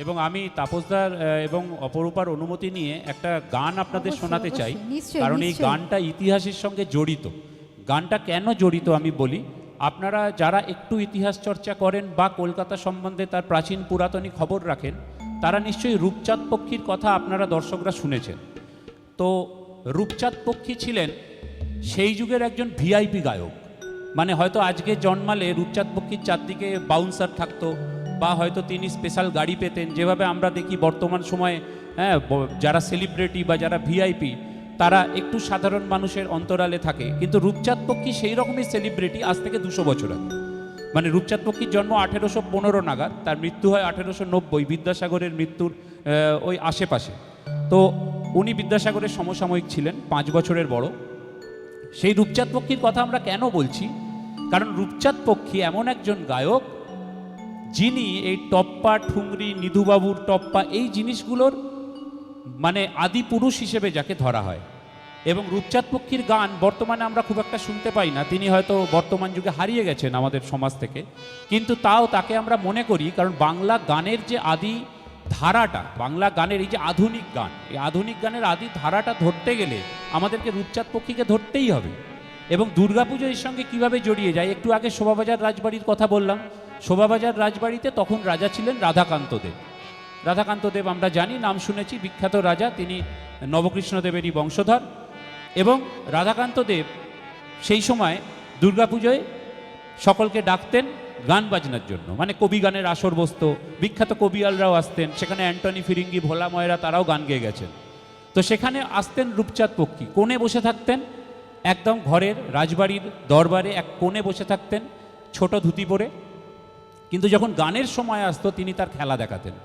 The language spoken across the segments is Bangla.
এবং আমি তাপসদার এবং অপরূপার অনুমতি নিয়ে একটা গান আপনাদের শোনাতে চাই, কারণ এই গানটা ইতিহাসের সঙ্গে জড়িত। গানটা কেন জড়িত আমি বলি। আপনারা যারা একটু ইতিহাস চর্চা করেন বা কলকাতা সম্বন্ধে তার প্রাচীন পুরাতনী খবর রাখেন, তারা নিশ্চয়ই রূপচাঁদ পক্ষীর কথা আপনারা দর্শকরা শুনেছেন। তো রূপচাঁদ পক্ষী ছিলেন সেই যুগের একজন ভিআইপি গায়ক। মানে হয়তো আজকে জন্মালে রূপচাঁদ পক্ষীর চারদিকে বাউন্সার থাকতো, বা হয়তো তিনি স্পেশাল গাড়ি পেতেন, যেভাবে আমরা দেখি বর্তমান সময়ে। হ্যাঁ, যারা সেলিব্রিটি বা যারা ভিআইপি তারা একটু সাধারণ মানুষের অন্তরালে থাকে, কিন্তু রূপচাঁদ পক্ষী সেই রকমই সেলিব্রিটি আজ থেকে 200 বছর আগে। মানে রূপচাঁদ পক্ষীর জন্ম 1815 নাগাদ, তার মৃত্যু হয় 1890, বিদ্যাসাগরের মৃত্যুর ওই আশেপাশে। তো উনি বিদ্যাসাগরের সমসাময়িক ছিলেন, 5 বছরের বড়। সেই রূপচাঁদ পক্ষীর কথা আমরা কেন বলছি, কারণ রূপচাঁদ পক্ষী এমন একজন গায়ক যিনি এই টপ্পা, ঠুংরি, নিধুবাবুর টপ্পা এই জিনিসগুলোর মানে আদি পুরুষ হিসেবে যাকে ধরা হয়। এবং রূপচাঁদ পক্ষীর গান বর্তমানে আমরা খুব একটা শুনতে পাই না, তিনি হয়তো বর্তমান যুগে হারিয়ে গেছেন আমাদের সমাজ থেকে, কিন্তু তাও তাকে আমরা মনে করি, কারণ বাংলা গানের যে আদি ধারাটা, বাংলা গানের এই যে আধুনিক গান, এই আধুনিক গানের আদি ধারাটা ধরতে গেলে আমাদেরকে রূপচাঁদ পক্ষীকে ধরতেই হবে। এবং দুর্গাপুজো এর সঙ্গে কীভাবে জড়িয়ে যায়, একটু আগে শোভাবাজার রাজবাড়ির কথা বললাম। শোভাবাজার রাজবাড়িতে তখন রাজা ছিলেন রাধাকান্ত দেব। রাধাকান্ত দেব আমরা জানি, নাম শুনেছি, বিখ্যাত রাজা, তিনি নবকৃষ্ণদেবেরই বংশধর। এবং রাধাকান্ত দেব সেই সময় দুর্গাপুজোয় সকলকে ডাকতেন গান বাজনার জন্য, মানে কবি গানের আসর বসত, বিখ্যাত কবিয়ালরাও আসতেন সেখানে, অ্যান্টনি ফিরিঙ্গি, ভোলা ময়রা তারাও গান গেয়ে গেছেন। তো সেখানে আসতেন রূপচাঁদ পক্ষী, কোণে বসে থাকতেন, একদম ঘরের রাজবাড়ির দরবারে এক কোণে বসে থাকতেন ছোট ধুতি পরে। কিন্তু যখন গানের সময় আসতো তিনি তার খেলা দেখাতেন।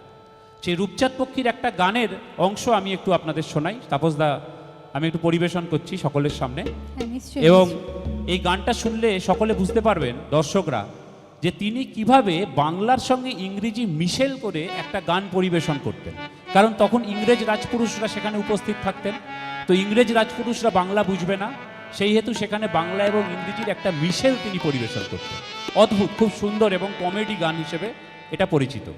সেই রূপচাঁদ পক্ষীর একটা গানের অংশ আমি একটু আপনাদের শোনাই। তাপসদা, আমি একটু পরিবেশন করছি সকলের সামনে। এবং এই গানটা শুনলে সকলে বুঝতে পারবেন দর্শকরা যে তিনি কিভাবে বাংলার সঙ্গে ইংরেজি মিশেল করে একটা গান পরিবেশন করতেন। কারণ তখন ইংরেজ রাজপুরুষরা সেখানে উপস্থিত থাকতেন, তো ইংরেজ রাজপুরুষরা বাংলা বুঝবে না, সেই হেতু সেখানে বাংলা এবং ইংরেজির একটা মিশেল তিনি পরিবেশন করতেন। অদ্ভুত, খুব সুন্দর এবং কমেডি গান হিসেবে এটা পরিচিত।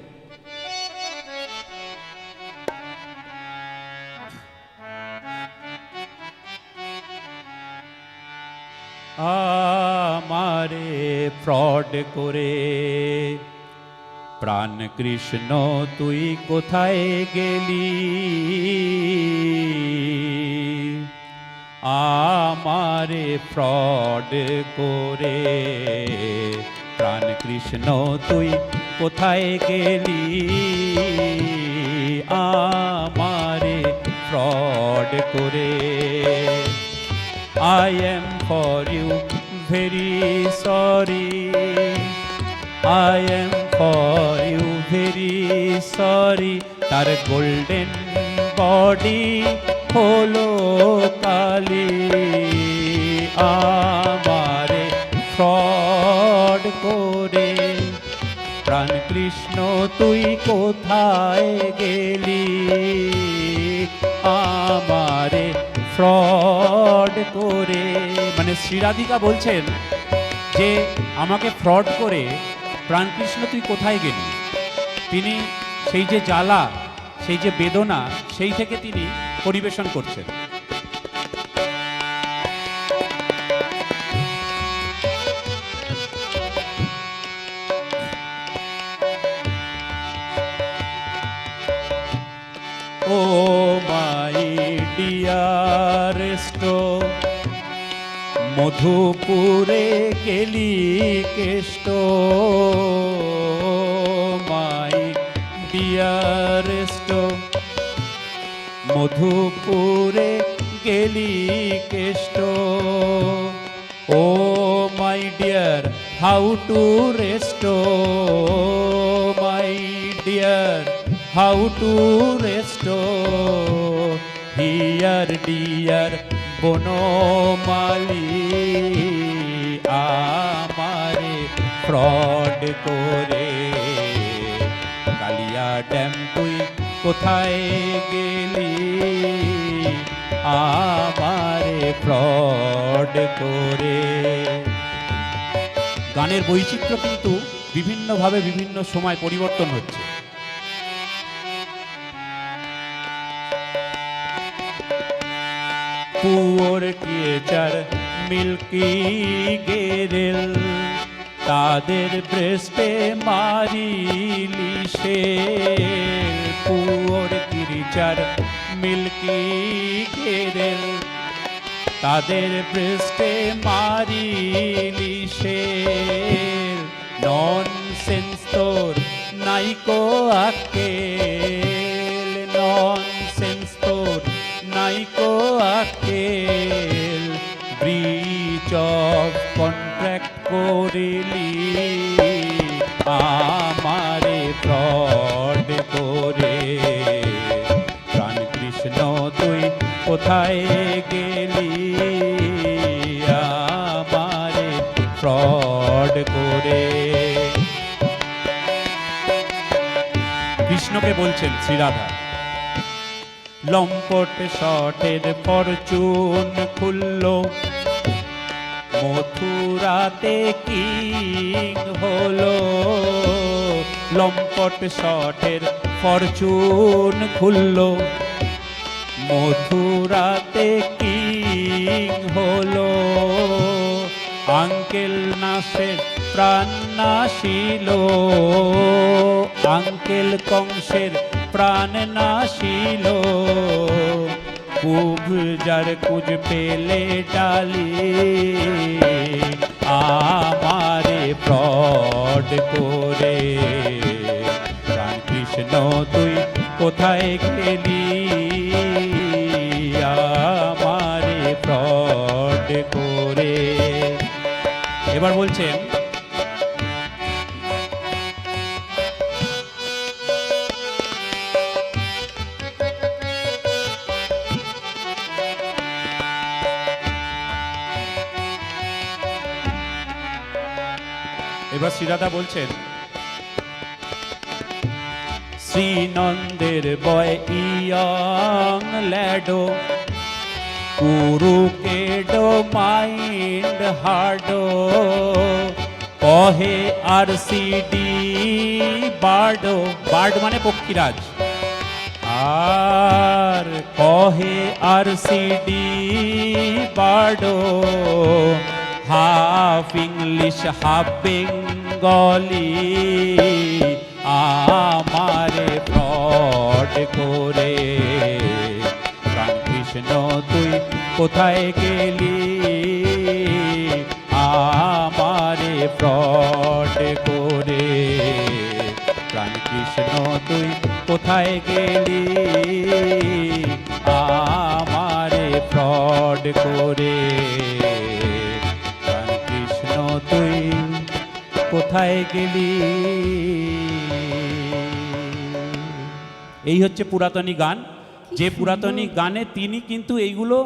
আমারে ফ্রড করে প্রাণ কৃষ্ণ তুই কোথায় গেলি, আমারে ফ্রড করে প্রাণ কৃষ্ণ তুই কোথায় গেলি, আমারে ফ্রড করে। I am for you very sorry, I am for you very sorry, তার গোল্ডেন বডি হলো কালি, আমারে ফ্রড করে প্রাণ কৃষ্ণ তুই কোথায় গেলি, আমারে ফ্রড করে। মানে শ্রীরাধিকা বলছেন যে আমাকে ফ্রড করে প্রাণকৃষ্ণ তুই কোথায় গেলি। তিনি সেই যে জ্বালা, সেই যে বেদনা, সেই থেকে তিনি পরিবেশন করছেন। ও মাই ডিয়ারেস্ট, মধুপুরে গেলি কেষ্ট, মাই ডিয়ারেস্ট, মধুপুরে গেলি কেষ্ট, ও my dear how to rest, my dear how to rest, here dear Banamali, আমারে ফ্রড করে কালিয়া ড্যাম তুই কোথায় গেলি, আমারে ফ্রড করে। গানের বৈচিত্র্য কিন্তু বিভিন্নভাবে বিভিন্ন সময় পরিবর্তন হচ্ছে। পুয়োর টিচার মিল্কি গেরেল, তাদের ব্রেস্টে মারিলি সে। পুয়োর টিচার মিল্কি গেরেল, তাদের ব্রেস্টে মারিলি সে। ননসেন্স তোর নাইকো আক্কেল, ননসেন্স তোর নাইকো আক্কেল। ব্রিচ অফ কন্ট্রাক্ট করিলি, আমারে ফ্রড করে। প্রাণ কৃষ্ণ তুই কোথায় গেলি, আমারে ফ্রড করে। কৃষ্ণকে বলছেন শ্রীরাধা, লম্পট শটের ফরচুন খুলল, মথুরাতে কিং হলো। লম্পট শটের ফরচুন খুলল, মথুরাতে কিং হলো। আঙ্কেল নাসের প্রাণ নাশিল, আঙ্কেল কংসের প্রাণ নাশিল। কুব যার কুজ পেলে ডালি, আমারে ফ্রড করে। প্রাণ কৃষ্ণ তুই কোথায় গেলি, আমারে ফ্রড করে। এবার বলছেন, এবার শ্রীরাধা বলছেন, শ্রীনন্দের বয় ইয়ং ল্যাডো, কুরুকেডো মাইন্ড হার্ডো। কহে আর সিডি বার্ডো, বার্ড মানে পক্ষীরাজ। আর কহে আর সিডি বার্ডো, হাফ ইংলিশ হাফ বেঙ্গলি। আমারে ফ্রড করে। প্রাণ কৃষ্ণ তুই কোথায় গেলি, আমারে ফ্রড করে। প্রাণ কৃষ্ণ তুই কোথায় গেলি, আমারে ফ্রড করে। প্রাণ কৃষ্ণ তুই কোথায় গেলি। এই হচ্ছে পুরাতনী গান। যে পুরাতনী গানে তিনি কিন্তু এইগুলো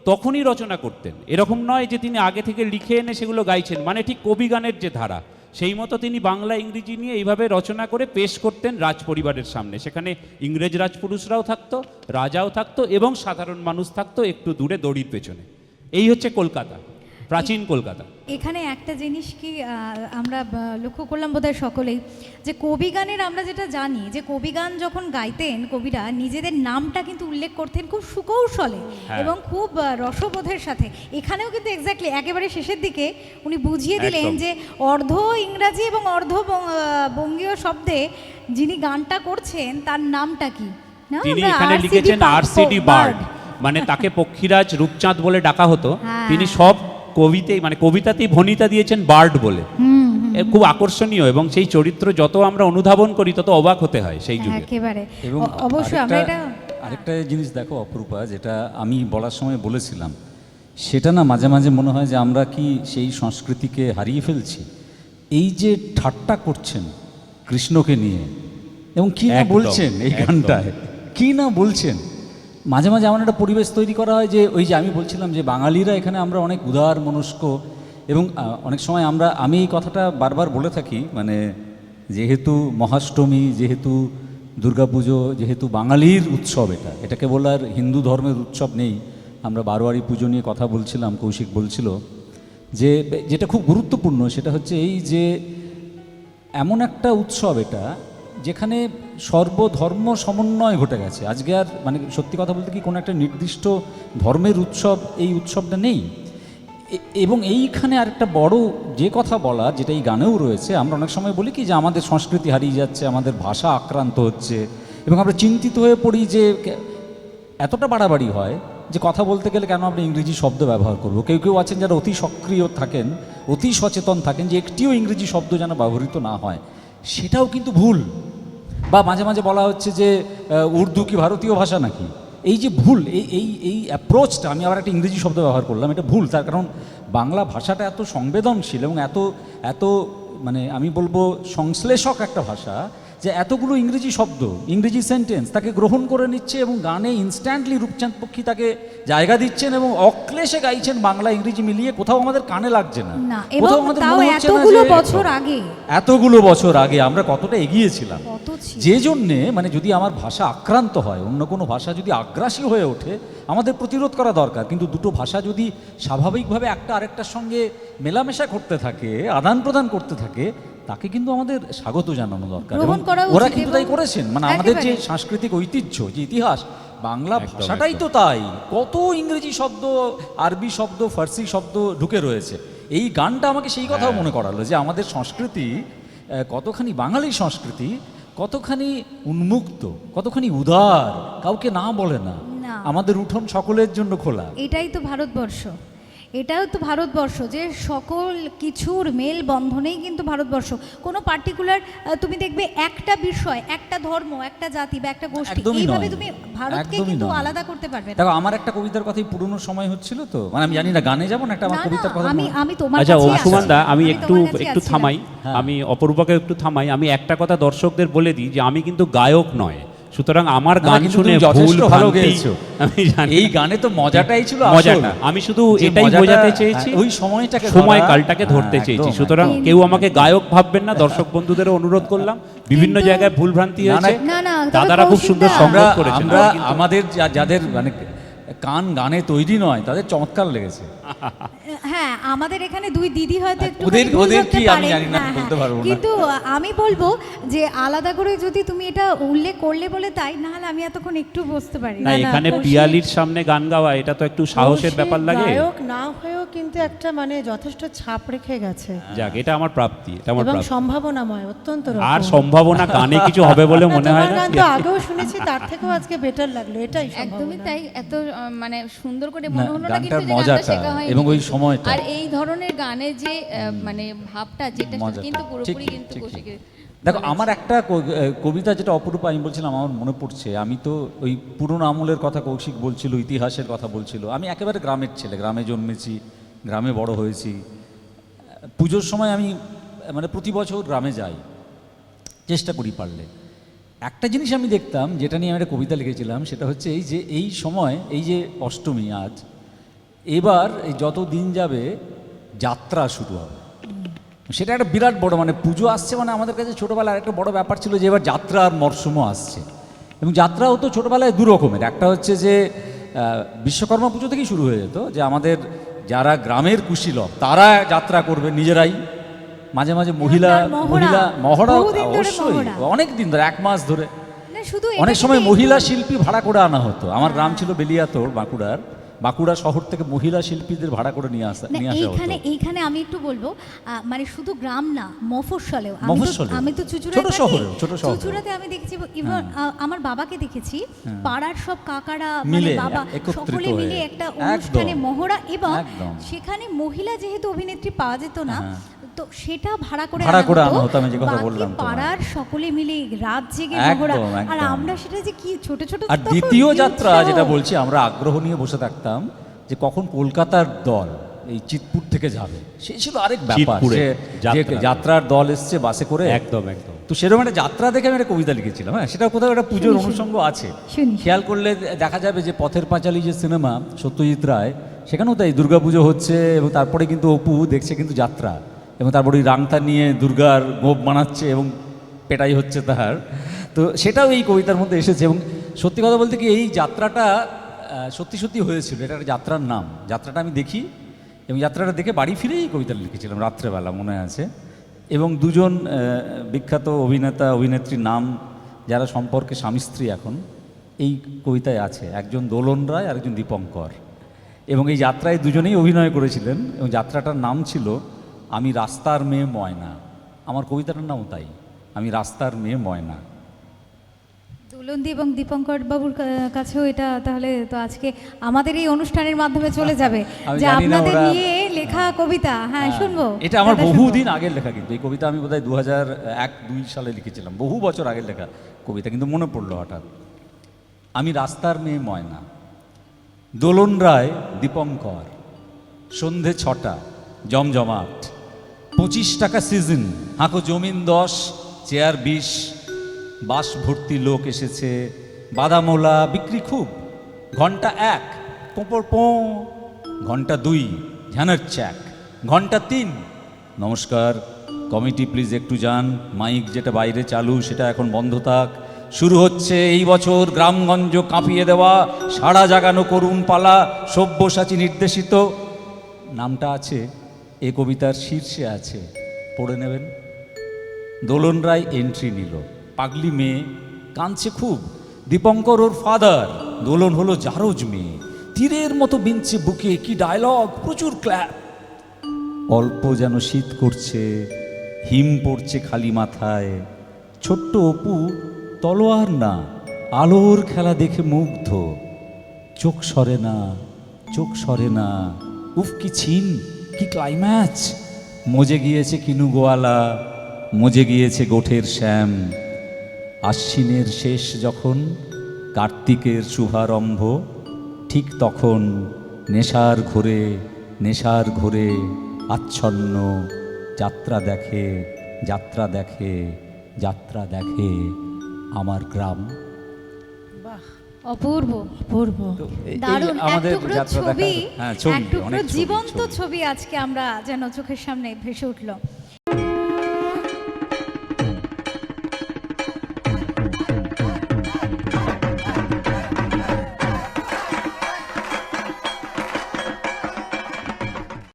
তখনই রচনা করতেন, এরকম নয় যে তিনি আগে থেকে লিখে এনে সেগুলো গাইছেন, মানে ঠিক কবি গানের যে ধারা সেই মতো তিনি বাংলা ইংরেজি নিয়ে এইভাবে রচনা করে পেশ করতেন রাজ পরিবারের সামনে। সেখানে ইংরেজ রাজপুরুষরাও থাকতো, রাজাও থাকতো এবং সাধারণ মানুষ থাকতো একটু দূরে দড়ির পেছনে। এই হচ্ছে কলকাতা, প্রাচীন কলকাতা। এখানে একটা জিনিস কি আমরা লক্ষ্য করলাম বোধহয় সকলেই, যে কবি গানের আমরা যেটা জানি যে কবি গান যখন গাইতেন কবিরা নিজেদের নামটা কিন্তু উল্লেখ করতেন খুব সুকৌশলে এবং খুব রসবোধের সাথে। এখানেও কিন্তু এক্স্যাক্টলি একেবারে শেষের দিকে উনি বুঝিয়ে দিলেন যে অর্ধ ইংরাজি এবং অর্ধ বঙ্গীয় শব্দে যিনি গানটা করছেন তার নামটা কি। তিনি এখানে লিখেছেন আরসিডি বার্ড, মানে তাকে পক্ষীরাজ রূপচাঁদ বলে ডাকা হতো। তিনি সব কবিতে মানে কবিতাতেই ভনিতা দিয়েছেন বার্ড বলে। খুব আকর্ষণীয় এবং সেই চরিত্র যত আমরা অনুধাবন করি তত অবাক হতে হয় সেই যুগে একেবারে। এবং অবশ্যই আমরা এটা আরেকটা জিনিস দেখো অপরূপা, যেটা আমি বলার সময় বলেছিলাম, সেটা না মাঝে মাঝে মনে হয় যে আমরা কি সেই সংস্কৃতিকে হারিয়ে ফেলছি। এই যে ঠাট্টা করছেন কৃষ্ণকে নিয়ে এবং কি না বলছেন এই গানটায়, কি না বলছেন, মাঝে মাঝে এমন একটা পরিবেশ তৈরি করা হয় যে ওই যে আমি বলছিলাম যে বাঙালিরা এখানে আমরা অনেক উদার মনস্ক এবং অনেক সময় আমি এই কথাটা বারবার বলে থাকি, মানে যেহেতু মহাষ্টমী, যেহেতু দুর্গাপুজো, যেহেতু বাঙালির উৎসব, এটা কেবল আর হিন্দু ধর্মের উৎসব নেই। আমরা বারোয়ারি পুজো নিয়ে কথা বলছিলাম, কৌশিক বলছিল যে যেটা খুব গুরুত্বপূর্ণ সেটা হচ্ছে এই যে এমন একটা উৎসব এটা যেখানে সর্বধর্ম সমন্বয় ঘটে গেছে। আজকে আর মানে সত্যি কথা বলতে কি কোনো একটা নির্দিষ্ট ধর্মের উৎসব এই উৎসবটা নেই। এবং এইখানে আরেকটা বড় যে কথা বলা, যেটা এই গানেও রয়েছে, আমরা অনেক সময় বলি কি যে আমাদের সংস্কৃতি হারিয়ে যাচ্ছে, আমাদের ভাষা আক্রান্ত হচ্ছে, এবং আমরা চিন্তিত হয়ে পড়ি যে এতটা বাড়াবাড়ি হয় যে কথা বলতে গেলে কেন আমরা ইংরেজি শব্দ ব্যবহার করব। কেউ কেউ আছেন যারা অতি সক্রিয় থাকেন, অতি সচেতন থাকেন যে একটিও ইংরেজি শব্দ যেন ব্যবহৃত না হয়, সেটাও কিন্তু ভুল। বা মাঝে মাঝে বলা হচ্ছে যে উর্দু কি ভারতীয় ভাষা নাকি, এই যে ভুল, এই অ্যাপ্রোচটা, আমি আবার একটা ইংরেজি শব্দ ব্যবহার করলাম, এটা ভুল। তার কারণ বাংলা ভাষাটা এত সংবেদনশীল এবং এত মানে আমি বলবো সংশ্লেষক একটা ভাষা, যে এতগুলো ইংরেজি শব্দ, ইংরেজি সেন্টেন্স তাকে গ্রহণ করে নিচ্ছে এবং গানে ইনস্ট্যান্টলি রূপচাঁদ পক্ষী তাকে জায়গা দিচ্ছেন এবং অক্লেশে গাইছেন বাংলা ইংরেজি মিলিয়ে, কোথাও আমাদের কানে লাগছে না, না, এবং কোথাও আমাদের তাও মনে হচ্ছে না এতগুলো যে বছর আগে, এতগুলো বছর আগে আমরা কতটা এগিয়েছিলাম। কত ছিল। যে জন্যে মানে যদি আমার ভাষা আক্রান্ত হয়, অন্য কোনো ভাষা যদি আগ্রাসী হয়ে ওঠে, আমাদের প্রতিরোধ করা দরকার। কিন্তু দুটো ভাষা যদি স্বাভাবিকভাবে একটা আরেকটার সঙ্গে মেলামেশা করতে থাকে, আদান প্রদান করতে থাকে, তাকে কিন্তু আমাদের স্বাগত জানানো দরকার। গ্রহণ এবং করা ওরা উচিত কিন্তু এবং তাই করেছেন। মানে আমাদের যে একেবারে। সাংস্কৃতিক ঐতিহ্য, যে ইতিহাস, বাংলা একদম, ভাষাটাই তো তাই। কত ইংরেজি শব্দ, আরবি শব্দ, ফার্সি শব্দ ঢুকে রয়েছে। এই গানটা আমাকে সেই কথাও মনে করালো যে আমাদের সংস্কৃতি কতখানি, বাঙালি সংস্কৃতি কতখানি উন্মুক্ত, কতখানি উদার, কাউকে না বলে না, না। আমাদের উঠোন সকলের জন্য খোলা। এটাই তো ভারতবর্ষ, এটাও তো ভারতবর্ষ, যে সকল কিছুর মেল বন্ধনেই কিন্তু ভারতবর্ষ। কোনো পার্টিকুলার তুমি দেখবে একটা বিষয়, একটা ধর্ম, একটা জাতি বা একটা গোষ্ঠী, একদমই এইভাবে নয়। তুমি ভারতকে একদমই কিন্তু নয়। আলাদা করতে পারবে না। দেখো, আমার একটা কবিতার কথাই পুরনো সময় হচ্ছিল, তো মানে আমি জানি না গানে যাবো না, একটা আমার না, কবিতার না, কথা আমি তোমার আচ্ছা কাছেই অংশুমান দা, আসছি। আমি তোমার একটু কাছেই একটু আসছিলাম। থামাই, হ্যাঁ। আমি অপরূপাকে একটু থামাই। আমি একটা কথা দর্শকদের বলে দিই যে আমি কিন্তু গায়ক নয়, সুতরাং আমার না, গান কিন্তু শুনে তুমি যথেষ্ট ভুল ভালো ভ্রান্তি গেয়েছো। আমি জানি। এই গানে তো মজাটাই ছিল আসল। মজাটা আমি শুধু যে এটাই মজাটা, বোঝাতে চেয়েছি, ওই সময়টাকে সময়কালটাকে ধরা। ধরতে হ্যাঁ, চেয়েছি। একদম, সুতরাং একদম। কেউ আমাকে গায়ক ভাববেন না, দর্শক বন্ধুদেরও অনুরোধ করলাম। বিভিন্ন কিন্তু- জায়গায় ভুল ভ্রান্তি না, হয়েছে, না, না, তবে দাদারা খুব সুন্দর কৌশিকদা- সংগ্রহ আমরা করেছেন। আমরা কিন্তু- আমাদের যাদের মানে কান গানে তৈরি নয়, তাদের চমৎকার লেগেছে। হ্যাঁ, আমাদের এখানে দুই দিদি হয়তো একটু ওদের কি আমি জানি না, বলতে পারবো না। কিন্তু আমি বলবো যে আলাদা করে যদি তুমি এটা উল্লেখ করলে বলে তাই, না হলে আমি এতক্ষণ একটু বুঝতে পারি না, না। এখানে কৌশিক- পিয়ালির সামনে গান গাওয়া, এটা তো একটু সাহসের ব্যাপার লাগে। গায়ক না হয়েও কিন্তু একটা মানে যথেষ্ট ছাপ রেখে গেছে যাক, এটা আমার প্রাপ্তি, এটা আমার এবং প্রাপ্তি। সম্ভাবনাময় অত্যন্ত রকম। আর সম্ভাবনা গানে কিছু হবে বলে মনে হয় তোমার না। গান তো আগেও শুনেছি, তার থেকেও আজকে বেটার লাগলো, এটাই একদমই সম্ভাবনা। তাই। এত মানে সুন্দর করে না, মনে হলো না গানটার কিন্তু যে গানটা মজাটা শেখা হয়নি এবং ওই কিন্তু। সময়টা। আর এই ধরনের গানে যে মানে ভাবটা, যেটা মজাটা। কিন্তু পুরোপুরি ঠিক, কিন্তু ঠিক, ঠিক। কৌশিকের। দেখো, আমার একটা কবিতা যেটা অপরূপা আমি বলছিলাম, আমার মনে পড়ছে। আমি তো ওই পুরনো আমলের কথা কৌশিক বলছিল, ইতিহাসের কথা বলছিল। আমি একেবারে গ্রামের ছেলে, গ্রামে জন্মেছি, গ্রামে বড় হয়েছি। পুজোর সময় আমি মানে প্রতি বছর গ্রামে যাই, চেষ্টা করি পারলে। একটা জিনিস আমি দেখতাম, যেটা নিয়ে আমি একটা কবিতা লিখেছিলাম, সেটা হচ্ছে এই যে এই সময়, এই যে অষ্টমী আজ, এবার এই যত দিন যাবে যাত্রা শুরু হবে। সেটা একটা বিরাট বড়, মানে পুজো আসছে মানে আমাদের কাছে ছোটোবেলায় একটা বড় ব্যাপার ছিল যে এবার যাত্রার মরশুমও আসছে। এবং যাত্রাও তো ছোটোবেলায় দু রকমের। একটা হচ্ছে যে বিশ্বকর্মা পুজো থেকেই শুরু হয়ে যেত, যে আমাদের যারা গ্রামের কুশীলব তারা যাত্রা করবে নিজেরাই, মাঝে মাঝে মহিলা মহড়া, বহুদিন ধরে অবশ্যই মহড়া। অনেক দিন ধরে, 1 মাস ধরে। না, শুধু অনেক এটা সময় কিন্তু মহিলা শিল্পী ভাড়া করে আনা হতো। আমার গ্রাম ছিল বেলিয়াতোড়, বাঁকুড়া শহর থেকে মহিলা শিল্পীদের ভাড়া করে নিয়ে আসা না, হতো। এইখানে আমি একটু বলবো, মানে শুধু গ্রাম না, মফস্বলেও। মফস্বলেও। আমি তো ছোট শহরেও, ছোট শহরেও। চুচুড়াতে আমি দেখেছি, ইভেন আমার বাবাকে দেখেছি, পাড়ার সব কাকারা মিলে, মানে বাবা একত্রিত সকলে হয়ে। মিলে একটা একদম। অনুষ্ঠানে মহড়া, এবং একদম। সেখানে মহিলা যেহেতু অভিনেত্রী পাওয়া যেত না, তো সেটা ভাড়া করে ভাড়া করে আনা হতো, আমি যে কথা বাকি বললাম তোমায়। পাড়ার সকলে মিলে রাত জেগে একদম, মহড়া। আর একদম। আমরা সেটা যে কি ছোট ছোট, আর তখন দ্বিতীয় কি যাত্রা উৎসাহ। যেটা বলছি, আমরা আগ্রহ নিয়ে বসে থাকতাম যে কখন কলকাতার দল এই চিতপুর থেকে যাবে। সে ছিল আরেক ব্যাপার, চিতপুরে যে যাত্রা। যাত্রার দল এসছে বাসে করে। একদম একদম। তো সেরকম একটা যাত্রা দেখে আমি একটা কবিতা লিখেছিলাম। হ্যাঁ, সেটা কোথাও একটা পুজোর অনুষঙ্গ আছে। শুনি। খেয়াল করলে দেখা যাবে যে পথের পাঁচালী যে সিনেমা, সত্যজিৎ রায়, সেখানেও তাই দুর্গাপুজো হচ্ছে এবং তারপরে কিন্তু অপু দেখছে কিন্তু যাত্রা, এবং তারপরে ওই রাংতা নিয়ে দুর্গার গোপ বানাচ্ছে এবং পেটাই হচ্ছে তাহার। তো সেটাও এই কবিতার মধ্যে এসেছে। এবং সত্যি কথা বলতে কি, এই যাত্রাটা সত্যি সত্যি হয়েছিল। এটা একটা যাত্রার নাম। যাত্রাটা আমি দেখি এবং যাত্রাটা দেখে বাড়ি ফিরেই কবিতা লিখেছিলাম রাত্রেবেলা, মনে আছে। এবং দুজন বিখ্যাত অভিনেতা অভিনেত্রীর নাম যারা সম্পর্কে স্বামী স্ত্রী এখন এই কবিতায় আছে, একজন দোলন রায় আর একজন দীপঙ্কর। এবং এই যাত্রায় দুজনেই অভিনয় করেছিলেন এবং যাত্রাটার নাম ছিল আমি রাস্তার মেয়ে ময়না। আমার কবিতাটার নামও তাই, আমি রাস্তার মেয়ে ময়না। দুলন্দি এবং দীপঙ্কর বাবুর কাছেও এটা তাহলে তো আজকে আমাদের এই অনুষ্ঠানের মাধ্যমে চলে যাবে আমি যে জানি না আপনাদের ওরা- নিয়ে লেখা কবিতা। হ্যাঁ, শুনবো। এটা আমার দাদা, শুনবো। বহুদিন আগের লেখা, কিন্তু এই কবিতা আমি বোধহয় 2001-2 সালে লিখেছিলাম, বহু বছর আগের লেখা কবিতা, কিন্তু মনে পড়লো হঠাৎ। আমি রাস্তার মেয়ে ময়না, দোলন রায় দীপঙ্কর, সন্ধে 6টা, জমজমাট, 25 টাকা সিজন, হাঁকো জমিন 10, চেয়ার 20, বাস ভর্তি লোক এসেছে, বাদামোলা বিক্রি খুব, ঘন্টা 1 পোঁপড় পোঁ, ঘন্টা 2 ঝানার চ্যাক, ঘন্টা 3 নমস্কার কমিটি প্লিজ একটু যান, মাইক যেটা বাইরে চালু সেটা এখন বন্ধ থাক, শুরু হচ্ছে এই বছর গ্রামগঞ্জ কাঁপিয়ে দেওয়া সাড়া জাগানো করুণ পালা, সব্যসাচী নির্দেশিত। নামটা আছে এ কবিতার শীর্ষে আছে, পড়ে নেবেন। দোলন রায় এন্ট্রি নিল, পাগলি মেয়ে কাঁদছে খুব, দীপঙ্কর ওর ফাদার, দোলন হলো জারজ মেয়ে, তীরের মতো বিনছে বুকে, কি ডায়লগ, প্রচুর ক্ল্যাপ। অল্প যেন শীত করছে, হিম পড়ছে খালি মাথায়, ছোট্ট অপু তলোয়ার না, আলোর খেলা দেখে মুগ্ধ, চোখ সরে না, চোখ সরে না, উফ কি ছিন, কি ক্লাইম্যাচ, মজে গিয়েছে কিনু গোয়ালা, মজে গিয়েছে গোঠের শ্যাম, আশ্বিনের শেষ যখন, কার্তিকের শুভারম্ভ, ঠিক তখন নেশার ঘোরে, নেশার ঘোরে আচ্ছন্ন, যাত্রা দেখে, যাত্রা দেখে, যাত্রা দেখে আমার গ্রাম। বাহ, অপূর্ব, অপূর্ব। তো এই দারুণ। এক আমাদের টুকরো যাত্রা ছবি, দেখা, হ্যাঁ ছবি, এক টুকরো অনেক ছবি, জীবন্ত ছবি। ছবি আজকে আমরা যেন চোখের সামনে ভেসে উঠলো।